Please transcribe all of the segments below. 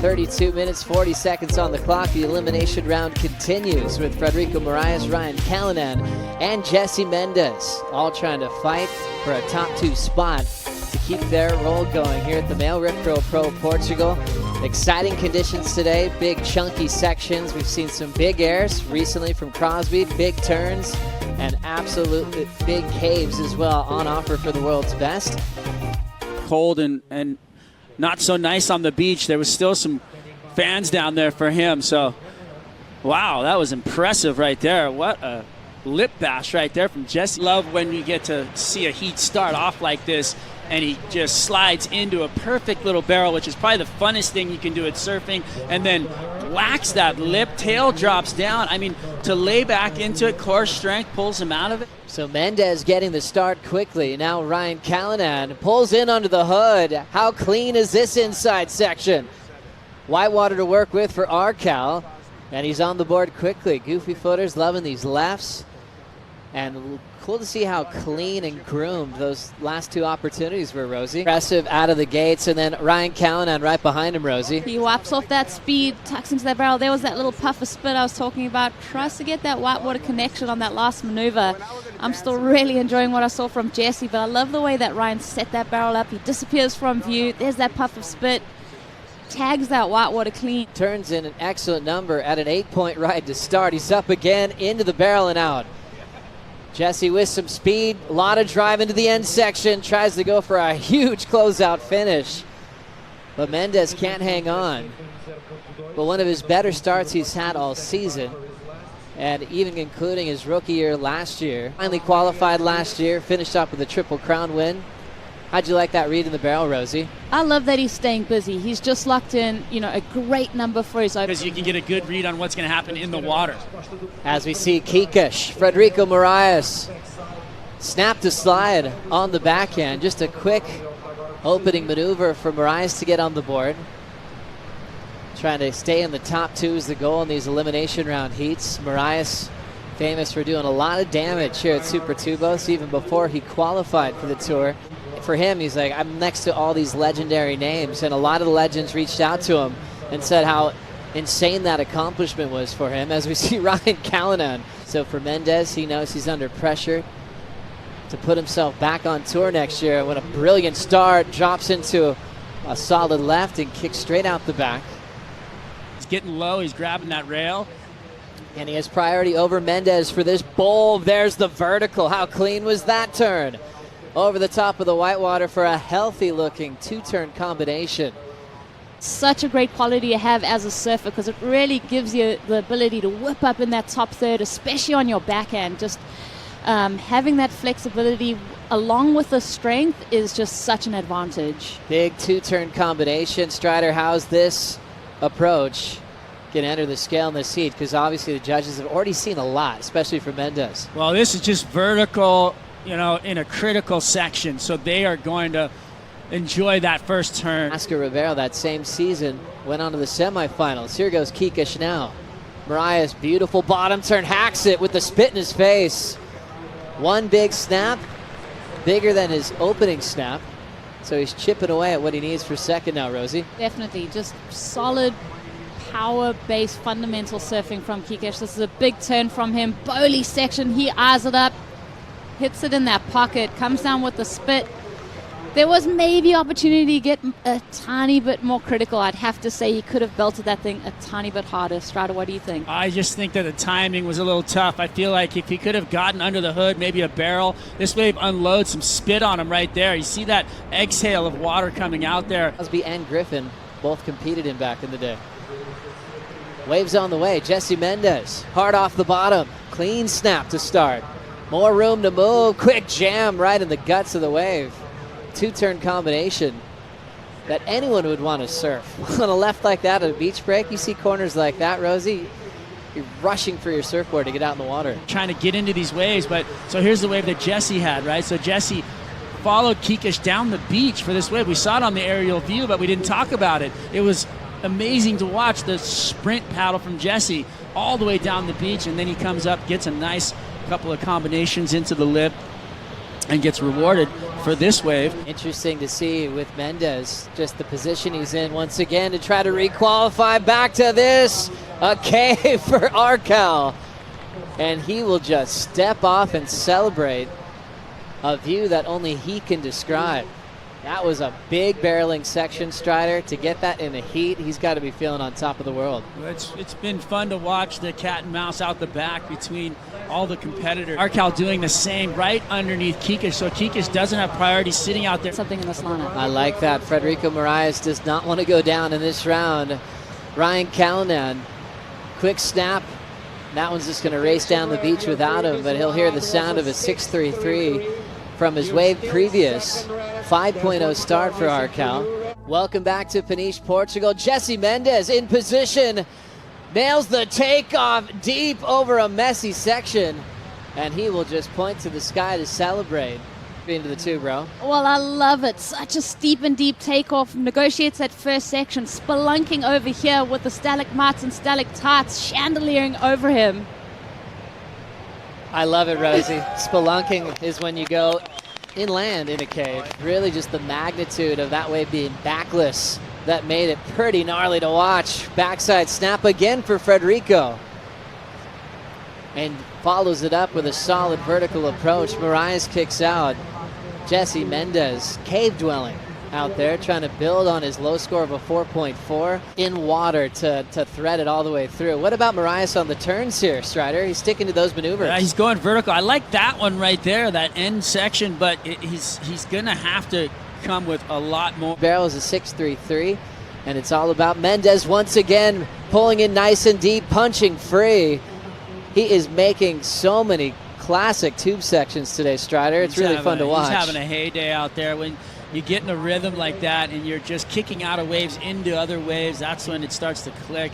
32 minutes, 40 seconds on the clock. The elimination round continues with Frederico Morais, Ryan Callinan, and Jesse Mendes all trying to fight for a top 2 spot to keep their roll going here at the MEO Ripro Pro Portugal. Exciting conditions today, big chunky sections. We've seen some big airs recently from Crosby, big turns, and absolutely big caves as well on offer for the world's best. Cold and not so nice on the beach. There was still some fans down there for him. So, wow, that was impressive right there. What a lip bash right there from Jesse. Love when you get to see a heat start off like this and he just slides into a perfect little barrel, which is probably the funnest thing you can do at surfing, and then whacks that lip, tail drops down. I mean, to lay back into it, core strength pulls him out of it. So Mendes getting the start quickly. Now Ryan Callinan pulls in under the hood. How clean is this inside section? Whitewater to work with for Arcal, and he's on the board quickly. Goofy footers loving these lefts, and cool to see how clean and groomed those last 2 opportunities were, Rosie. Impressive out of the gates, and then Ryan Callinan right behind him, Rosie. He wipes off that speed, tucks into that barrel. There was that little puff of spit I was talking about. Tries to get that whitewater connection on that last maneuver. I'm still really enjoying what I saw from Jesse, but I love the way that Ryan set that barrel up. He disappears from view. There's that puff of spit. Tags that whitewater clean. Turns in an excellent number at an 8-point ride to start. He's up again into the barrel and out. Jesse with some speed, a lot of drive into the end section, tries to go for a huge closeout finish, but Mendes can't hang on. But one of his better starts he's had all season, and even including his rookie year last year. Finally qualified last year, finished up with a Triple Crown win. How'd you like that read in the barrel, Rosie? I love that he's staying busy. He's just locked in, a great number for his open. Because you can get a good read on what's going to happen in the water. As we see Kikash, Frederico Morais, snap to slide on the backhand. Just a quick opening maneuver for Morais to get on the board. Trying to stay in the top 2 is the goal in these elimination round heats. Morais, famous for doing a lot of damage here at Super Tubos, even before he qualified for the tour. For him, he's like, I'm next to all these legendary names, and a lot of the legends reached out to him and said how insane that accomplishment was for him, as we see Ryan Callinan. So for Mendes, he knows he's under pressure to put himself back on tour next year. When a brilliant start, drops into a solid left and kicks straight out the back. He's getting low, he's grabbing that rail. And he has priority over Mendes for this bowl. There's the vertical. How clean was that turn? Over the top of the whitewater for a healthy-looking 2-turn combination. Such a great quality to have as a surfer, because it really gives you the ability to whip up in that top third, especially on your backhand. Just having that flexibility along with the strength is just such an advantage. Big 2-turn combination. Strider, how's this approach can enter the scale in this heat? Because obviously the judges have already seen a lot, especially for Mendes. Well, this is just vertical, in a critical section, so they are going to enjoy that first turn. Oscar Rivero that same season went on to the semifinals. Here goes Kikash now. Morais, beautiful bottom turn, hacks it with the spit in his face. One big snap, bigger than his opening snap. So he's chipping away at what he needs for second now, Rosie. Definitely, just solid power-based fundamental surfing from Kikash. This is a big turn from him. Bowley section, he eyes it up. Hits it in that pocket, comes down with the spit. There was maybe opportunity to get a tiny bit more critical. I'd have to say he could have belted that thing a tiny bit harder. Strider, what do you think? I just think that the timing was a little tough. I feel like if he could have gotten under the hood, maybe a barrel, this wave unloads some spit on him right there. You see that exhale of water coming out there. Crosby and Griffin both competed in back in the day. Waves on the way. Jesse Mendes, hard off the bottom. Clean snap to start. More room to move. Quick jam right in the guts of the wave. 2-turn combination that anyone would want to surf. On a left like that at a beach break, you see corners like that, Rosie, you're rushing for your surfboard to get out in the water. Trying to get into these waves, but so here's the wave that Jesse had, right? So Jesse followed Kikash down the beach for this wave. We saw it on the aerial view, but we didn't talk about it. It was amazing to watch the sprint paddle from Jesse all the way down the beach, and then he comes up, gets a nice couple of combinations into the lip, and gets rewarded for this wave. Interesting to see with Mendes, just the position he's in once again to try to re-qualify. Back to this, a K for Arcal. And he will just step off and celebrate, a view that only he can describe. That was a big barreling section, Strider. To get that in the heat, he's got to be feeling on top of the world. It's been fun to watch the cat and mouse out the back between all the competitors. Arcal doing the same right underneath Kikesh, so Kikesh doesn't have priority sitting out there. Something in this lineup. I like that. Frederico Morais does not want to go down in this round. Ryan Callinan, quick snap. That one's just going to race down the beach without him, but he'll hear the sound of a 6.33 from his wave previous 5.0 start for Arcal. Welcome back to Peniche, Portugal. Jesse Mendes in position, nails the takeoff deep over a messy section, and he will just point to the sky to celebrate. Into the two, bro. Well, I love it. Such a steep and deep takeoff. Negotiates that first section, spelunking over here with the stalagmites and stalactites chandeliering over him. I love it, Rosie. Spelunking is when you go inland in a cave. Really just the magnitude of that wave being backless that made it pretty gnarly to watch. Backside snap again for Frederico. And follows it up with a solid vertical approach. Morais kicks out. Jesse Mendes, cave dwelling out there, trying to build on his low score of a 4.4 in water to thread it all the way through. What about Morais on the turns here, Strider? He's sticking to those maneuvers. Yeah, he's going vertical. I like that one right there, that end section, but he's going to have to come with a lot more. Barrel is a 6.33, and it's all about Mendes once again, pulling in nice and deep, punching free. He is making so many classic tube sections today, Strider. It's really fun to watch. He's having a heyday out there. When you get in a rhythm like that and you're just kicking out of waves into other waves, that's when it starts to click,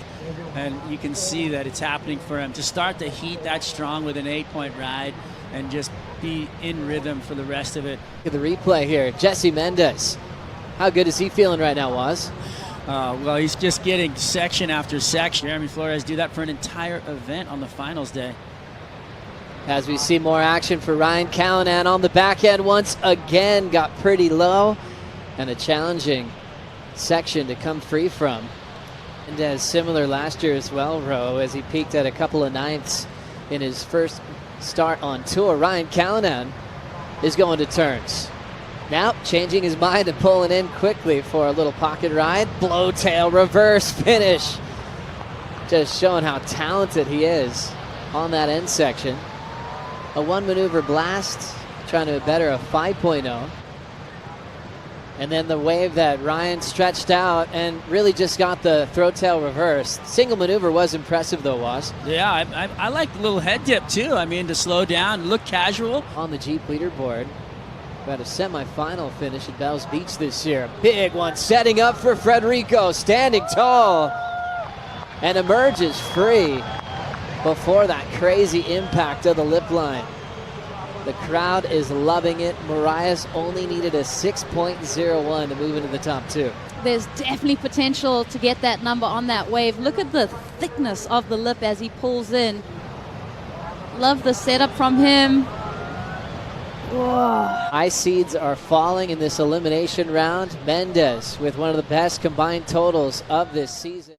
and you can see that it's happening for him. To start the heat that strong with an 8-point ride and just be in rhythm for the rest of it. Look at the replay here. Jesse Mendes. How good is he feeling right now, Waz? Well, he's just getting section after section. Jeremy Flores do that for an entire event on the finals day. As we see more action for Ryan Callinan on the back end once again, got pretty low, and a challenging section to come free from. And as similar last year as well, Ro, as he peaked at a couple of ninths in his first start on tour. Ryan Callinan is going to turns. Now changing his mind and pulling in quickly for a little pocket ride. Blowtail reverse finish. Just showing how talented he is on that end section. A one maneuver blast, trying to better a 5.0. And then the wave that Ryan stretched out and really just got the throw tail reverse. Single maneuver was impressive though, Was. Yeah, I like the little head dip too. I mean, to slow down, look casual. On the Jeep leaderboard. Got a semifinal finish at Bells Beach this year. Big one setting up for Frederico, standing tall, and emerges free before that crazy impact of the lip line. The crowd is loving it. Morais only needed a 6.01 to move into the top two. There's definitely potential to get that number on that wave. Look at the thickness of the lip as he pulls in. Love the setup from him. Whoa. Ice seeds are falling in this elimination round. Mendes with one of the best combined totals of this season.